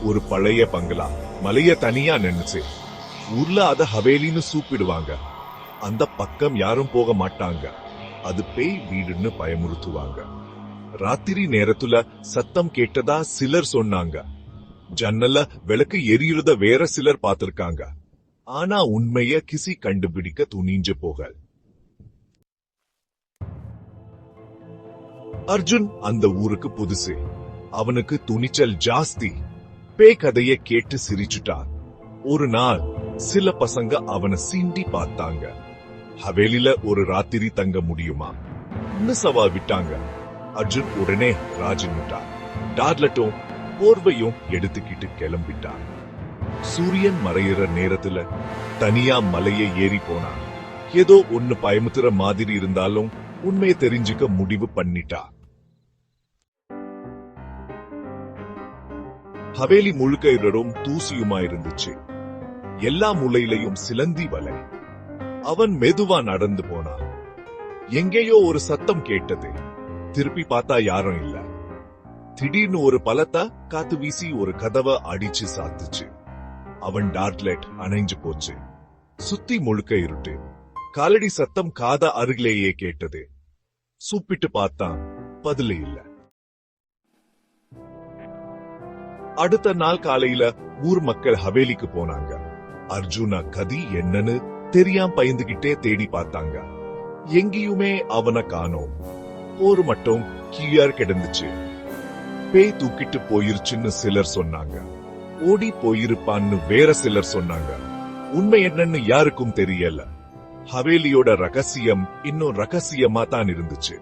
ஒரு பழைய பங்களா மலைய தனியா நின்னுச்சு. ஊர்ல அத ஹவேலின்னு கூப்பிடுவாங்க. அந்த பக்கம் யாரும் போக மாட்டாங்க. அது பேய் வீடுன்னு பயமுறுத்துவாங்க. ராத்திரி நேரத்துல சத்தம் கேட்டதா சிலர் சொன்னாங்க. ஜன்னல விளக்கு எரியுறத வேற சிலர் பார்த்திருக்காங்க. ஆனா உண்மைய கிசி கண்டுபிடிக்க துணிஞ்சு போகல். அர்ஜுன் அந்த ஊருக்கு புதுசு. அவனுக்கு துணிச்சல் ஜாஸ்தி. பேய் கதைய கேட்டு சிரிச்சுட்டான். ஒரு நாள் சில பசங்க அவனை சீண்டி பார்த்தாங்க. ஹவேலில ஒரு ராத்திரி தங்க முடியுமா சவால் விட்டாங்க. அர்ஜுன் உடனே ராஜினுட்டான். டார்லட்டும் போர்வையும் எடுத்துக்கிட்டு கிளம்பிட்டான். சூரியன் மறையிற நேரத்துல தனியா மலையை ஏறி போனான். ஏதோ ஒன்னு பயமுத்துற மாதிரி இருந்தாலும் உண்மையை தெரிஞ்சுக்க முடிவு பண்ணிட்டா. ஹவேலி முழுக்க இருடும் தூசியுமா இருந்துச்சு. எல்லா மூலையிலையும் சிலந்தி வலை. அவன் மெதுவா நடந்து போனான். எங்கேயோ ஒரு சத்தம் கேட்டது. திருப்பி பார்த்தா யாரும் இல்ல. திடீர்னு ஒரு பலத்த காத்து வீசி ஒரு கதவை அடிச்சு சாத்துச்சு. அவன் டார்க்லைட் அணைஞ்சு போச்சு. சுத்தி முழுக்க இருட்டு. காலடி சத்தம் காத அருகிலேயே கேட்டது. சூப்பிட்டு பார்த்தான், பதிலே இல்ல. அடுத்த நாள் காலையில ஊர் மக்கள் ஹவேலிக்கு போனாங்க. அர்ஜுனா கதி என்னன்னு தெரியாம பயந்துகிட்டே தேடி பார்த்தாங்க. எங்கேயுமே அவனை காணோம். போர் மட்டும் கீழே கிடந்துச்சு. பேய் தூக்கிட்டு போயிருச்சுன்னு சிலர் சொன்னாங்க. ஓடி போயிருப்பான்னு வேற சிலர் சொன்னாங்க. உண்மை என்னன்னு யாருக்கும் தெரியல. ஹவேலியோட ரகசியம் இன்னும் ரகசியமா தான் இருந்துச்சு.